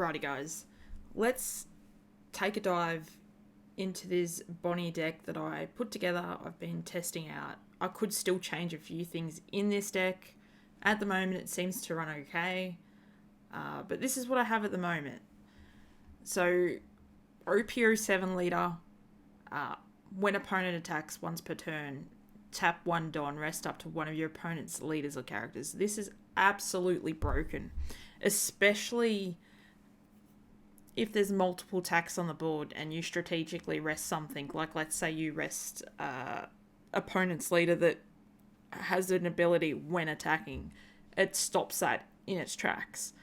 Alrighty guys, let's take a dive into this BONNEY deck that I put together. I've been testing out. I could still change a few things in this deck. At the moment it seems to run okay, but this is what I have at the moment. So OP07 leader, when opponent attacks once per turn, tap one Don, rest up to one of your opponent's leaders or characters. This is absolutely broken, especially if there's multiple attacks on the board and you strategically rest something, like let's say you rest opponent's leader that has an ability when attacking, it stops that in its tracks.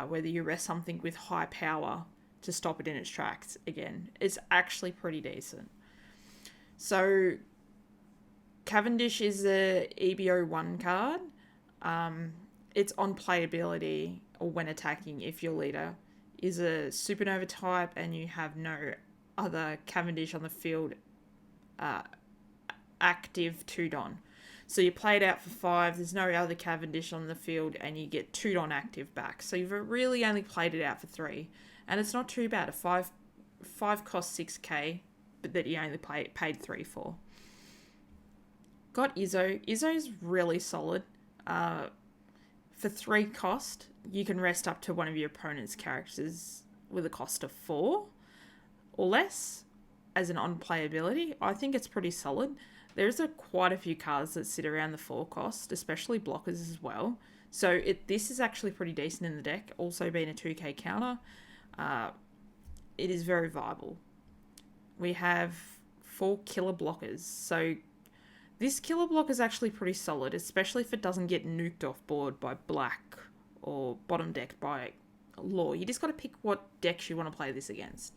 Whether you rest something with high power to stop it in its tracks, again, it's actually pretty decent. So Cavendish is a EBO1 card. It's on playability or when attacking if your leader is a supernova type and you have no other Cavendish on the field active 2 Don. So you play it out for 5, there's no other Cavendish on the field and you get 2 Don active back. So you've really only played it out for 3. And it's not too bad. A 5 costs 6k, but that you only paid 3 for. Got Izzo. Izzo's really solid. For 3 cost, you can rest up to one of your opponent's characters with a cost of 4 or less as an on-playability. I think it's pretty solid. There's quite a few cards that sit around the 4 cost, especially blockers as well. So this is actually pretty decent in the deck. Also being a 2k counter, it is very viable. We have 4 killer blockers. So this killer block is actually pretty solid, especially if it doesn't get nuked off board by black or bottom decked by law. You just got to pick what decks you want to play this against.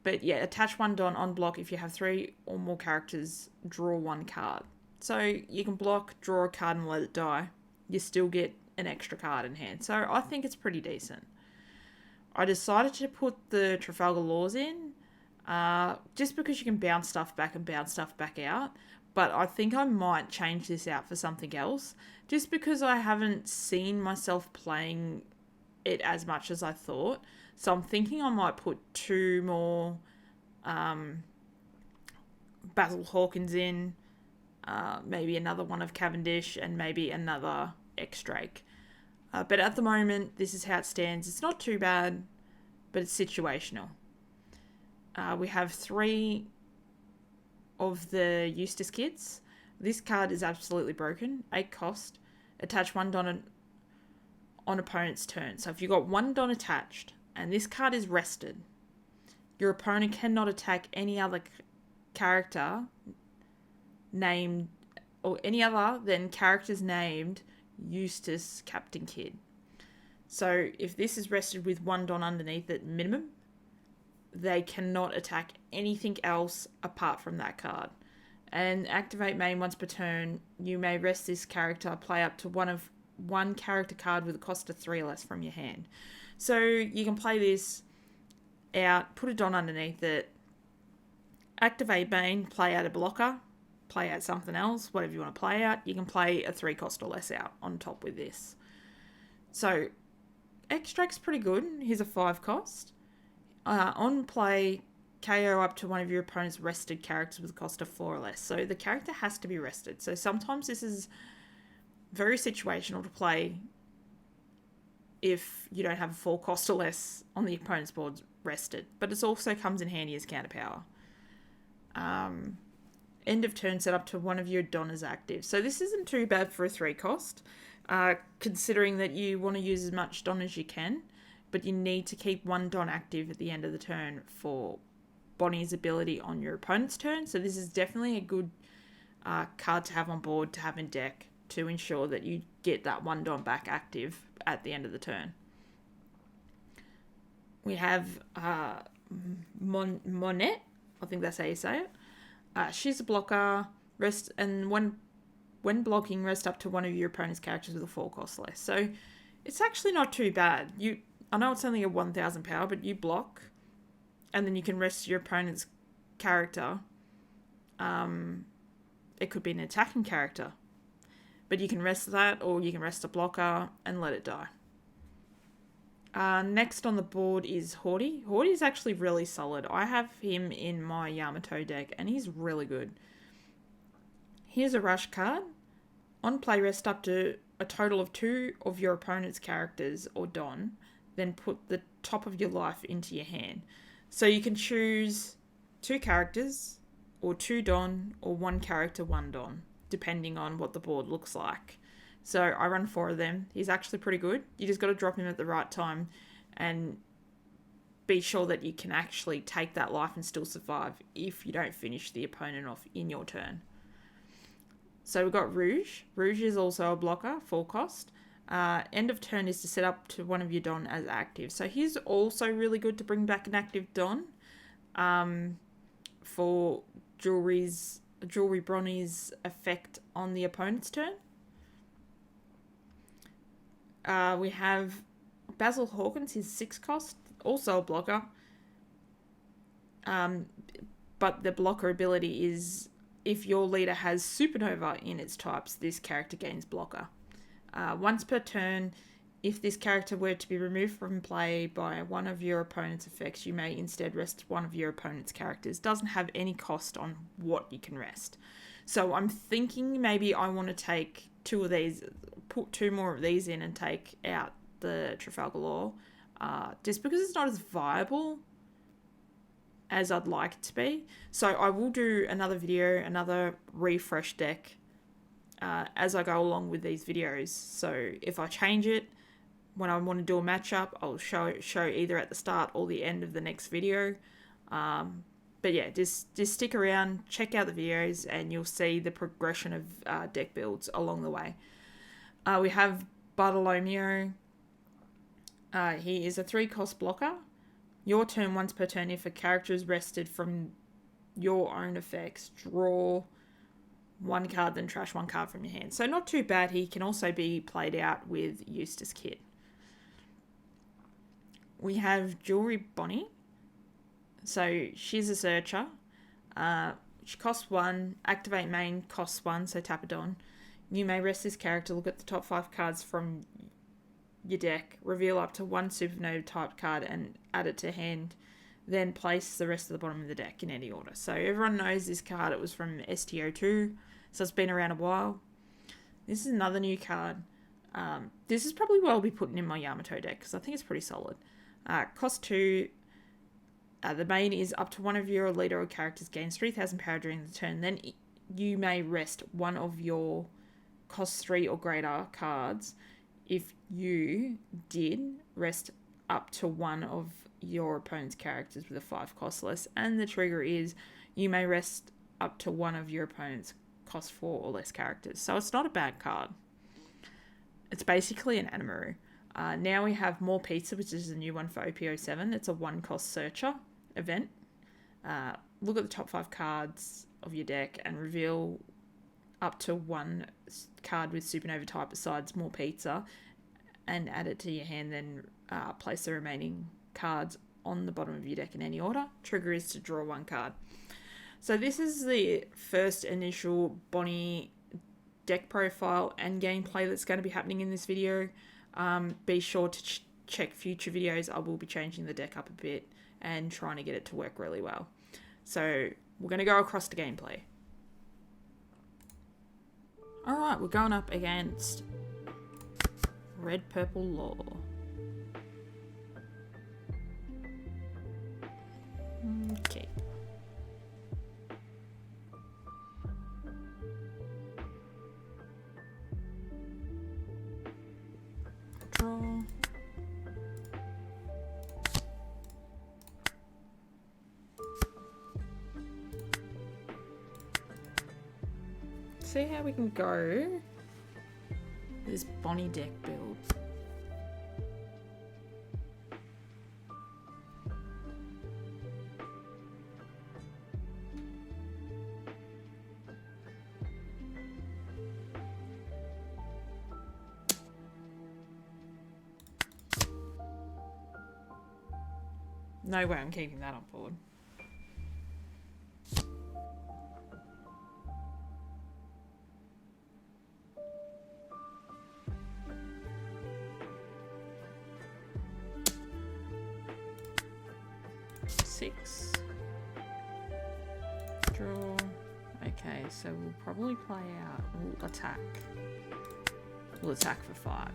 But yeah, attach 1 Don on block. If you have 3 or more characters, draw 1 card. So you can block, draw a card and let it die. You still get an extra card in hand. So I think it's pretty decent. I decided to put the Trafalgar Laws in, just because you can bounce stuff back and bounce stuff back out. But I think I might change this out for something else, just because I haven't seen myself playing it as much as I thought. So I'm thinking I might put 2 more Basil Hawkins in, maybe another one of Cavendish, and maybe another X-Drake. But at the moment, this is how it stands. It's not too bad, but it's situational. We have 3 of the Eustace kids. This card is absolutely broken. 8 cost. Attach 1 Don on opponent's turn. So if you've got 1 Don attached and this card is rested, your opponent cannot attack any other character named, or any other than characters named Eustace Captain Kidd. So if this is rested with 1 Don underneath at minimum, they cannot attack anything else apart from that card. And activate main once per turn. You may rest this character, play up to one character card with a cost of 3 or less from your hand. So you can play this out, put a Don underneath it, activate main, play out a blocker, play out something else, whatever you want to play out. You can play a 3 cost or less out on top with this. So Extract's pretty good. Here's a 5 cost. On play, KO up to one of your opponent's rested characters with a cost of 4 or less. So the character has to be rested. So sometimes this is very situational to play if you don't have a 4 cost or less on the opponent's board rested. But it also comes in handy as counter power. End of turn set up to one of your Donners active. So this isn't too bad for a 3 cost, considering that you want to use as much Don as you can. But you need to keep 1 Don active at the end of the turn for BONNEY's ability on your opponent's turn. So this is definitely a good card to have on board, to have in deck, to ensure that you get that 1 Don back active at the end of the turn. We have Monette, I think that's how you say it. She's a blocker, rest, and when blocking, rest up to one of your opponent's characters with a 4 cost less. So it's actually not too bad. I know it's only a 1000 power, but you block, and then you can rest your opponent's character. It could be an attacking character, but you can rest that, or you can rest a blocker and let it die. Next on the board is Haughty. Haughty is actually really solid. I have him in my Yamato deck, and he's really good. Here's a rush card. On play, rest up to a total of 2 of your opponent's characters or Don, then put the top of your life into your hand. So you can choose 2 characters, or 2 Don, or 1 character, 1 Don, depending on what the board looks like. So I run 4 of them. He's actually pretty good. You just got to drop him at the right time and be sure that you can actually take that life and still survive if you don't finish the opponent off in your turn. So we've got Rouge. Rouge is also a blocker, full cost. End of turn is to set up to one of your Don as active. So he's also really good to bring back an active Don for Jewelry Bonnie's effect on the opponent's turn. We have Basil Hawkins, his 6 cost, also a blocker. But the blocker ability is if your leader has Supernova in its types, this character gains blocker. Once per turn, if this character were to be removed from play by one of your opponent's effects, you may instead rest one of your opponent's characters. Doesn't have any cost on what you can rest. So I'm thinking maybe I want to take 2 of these, put 2 more of these in and take out the Trafalgar Law, just because it's not as viable as I'd like it to be. So I will do another video, another refresh deck as I go along with these videos. So if I change it when I want to do a matchup, I'll show either at the start or the end of the next video. But yeah, just stick around, check out the videos, and you'll see the progression of deck builds along the way. We have Bartolomeo. He is a 3 cost blocker. Your turn, once per turn, if a character is rested from your own effects, draw 1 card, then trash 1 card from your hand. So not too bad. He can also be played out with Eustace Kit. We have Jewelry Bonnie. So she's a searcher. She costs 1. Activate main costs 1, so tap it on. You may rest this character, look at the top 5 cards from your deck, reveal up to 1 Supernova type card and add it to hand, then place the rest of the bottom of the deck in any order. So everyone knows this card. It was from STO2, so it's been around a while. This is another new card. This is probably what I'll be putting in my Yamato deck because I think it's pretty solid. Cost 2. The main is up to one of your leader or characters gains 3,000 power during the turn. Then you may rest one of your cost 3 or greater cards. If you did, rest up to one of your opponent's characters with a 5 cost less. And the trigger is you may rest up to one of your opponent's cost 4 or less characters. So it's not a bad card. It's basically an Animaru. Now we have More Pizza, which is a new one for OP07. It's a 1 cost searcher event. Look at the top 5 cards of your deck and reveal up to 1 card with Supernova type besides More Pizza and add it to your hand, then place the remaining cards on the bottom of your deck in any order. Trigger is to draw 1 card. So this is the first initial Bonnie deck profile and gameplay that's going to be happening in this video. Be sure to check future videos. I will be changing the deck up a bit and trying to get it to work really well. So we're going to go across to gameplay. Alright, we're going up against Red Purple Law. Okay. Draw. See how we can go this Bonnie deck build. No way I'm keeping that on board. 6. Draw. Okay, so we'll probably play out. We'll attack. We'll attack for 5.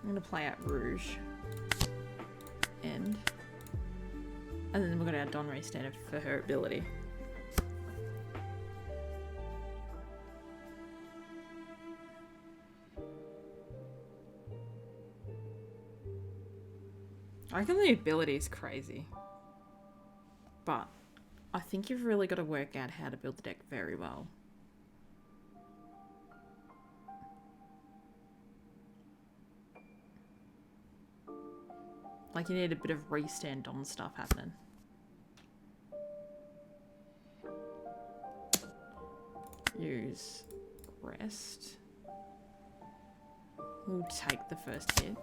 I'm going to play out Rouge. End. And then we've got our Donnery standard for her ability. I reckon the ability is crazy. But I think you've really got to work out how to build the deck very well. Like, you need a bit of restand on stuff happening. Use rest. We'll take the first hit.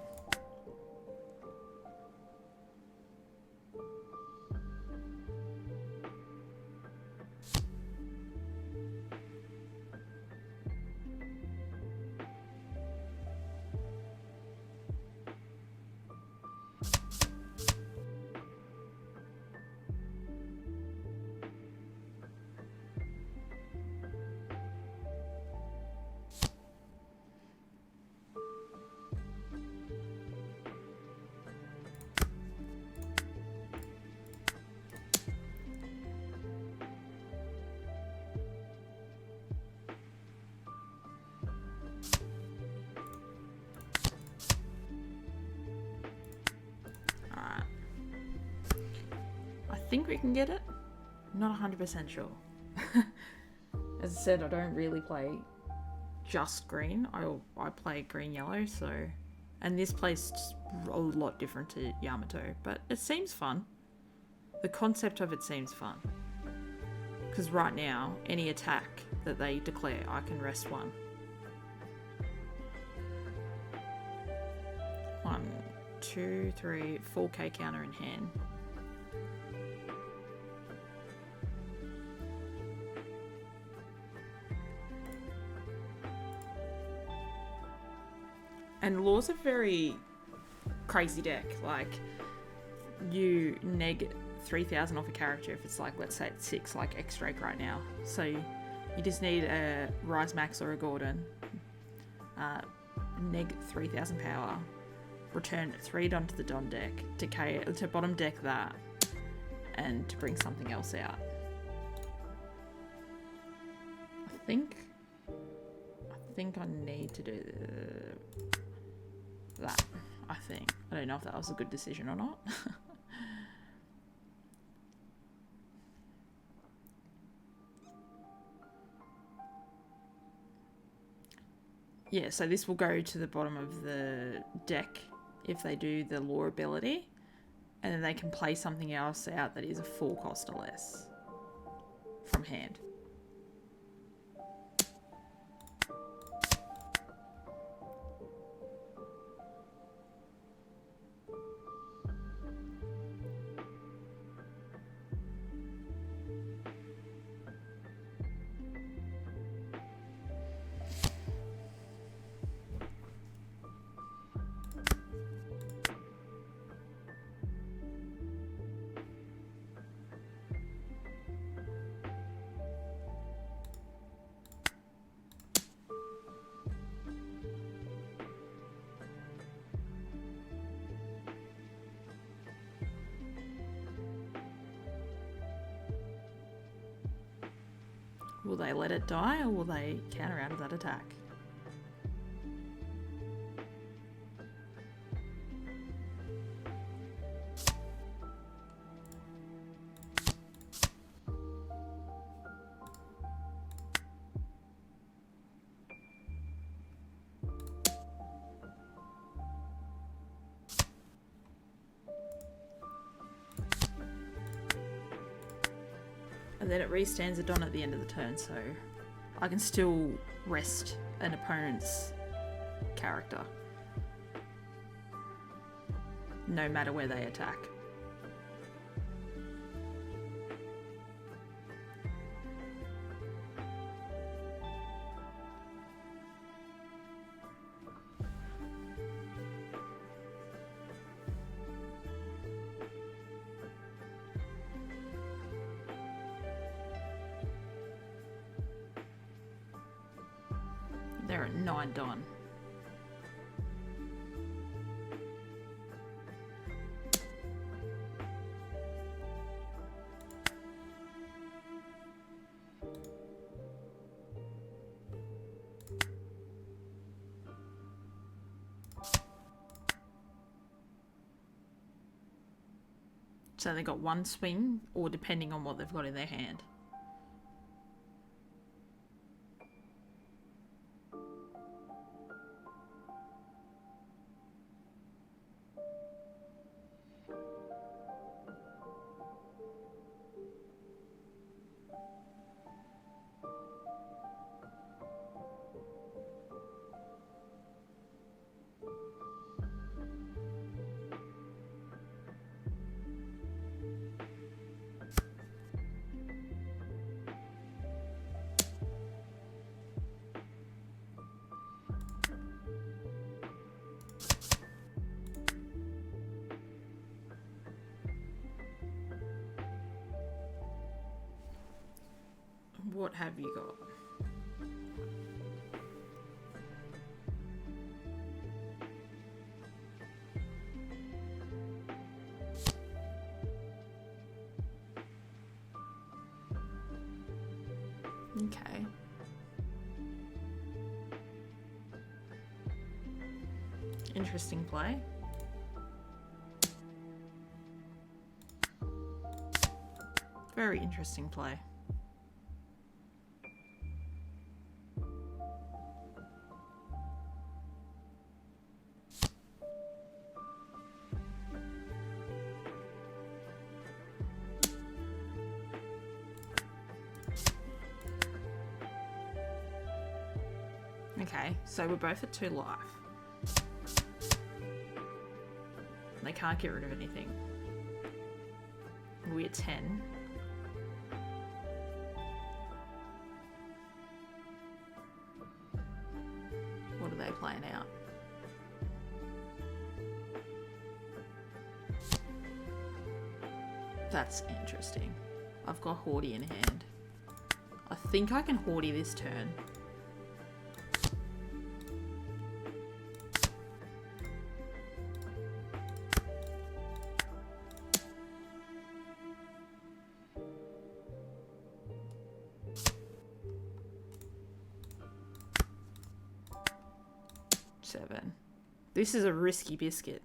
I think we can get it. I'm not 100% sure. As I said, I don't really play just green. I play green yellow, so, and this plays a lot different to Yamato, but it seems fun. The concept of it seems fun. Because right now, any attack that they declare, I can rest 1. 1, 2, 3, 4k counter in hand. And Law's a very crazy deck. Like, you neg 3,000 off a character if it's like, let's say it's 6, like X-Drake right now. So you just need a Rise Max or a Gordon. Neg 3,000 power. Return 3 onto the Don deck to bottom deck that, and to bring something else out. I think I need to do that. I think. I don't know if that was a good decision or not. Yeah, so this will go to the bottom of the deck if they do the Law ability, and then they can play something else out that is a 4 cost or less from hand. Will they let it die, or will they counter out of that attack? And then it restands a Don at the end of the turn, so I can still rest an opponent's character. no matter where they attack. They're at 9 Don. So they got one swing, or depending on what they've got in their hand. What have you got? Okay. Interesting play. Very interesting play. Okay, so we're both at 2 life. They can't get rid of anything. We're at 10. What are they playing out? That's interesting. I've got Haughty in hand. I think I can Haughty this turn. Seven. This is a risky biscuit.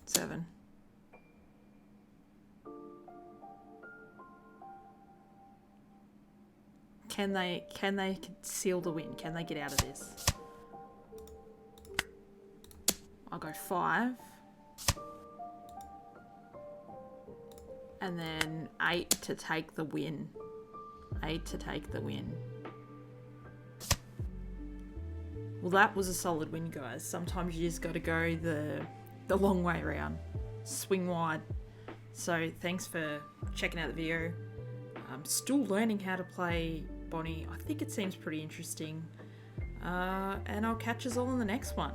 Seven. Can they seal the win? Can they get out of this? I'll go 5. And then 8 to take the win. 8 to take the win. Well, that was a solid win, guys. Sometimes you just got to go the long way around. Swing wide. So thanks for checking out the video. I'm still learning how to play Bonnie. I think it seems pretty interesting. And I'll catch us all in the next one.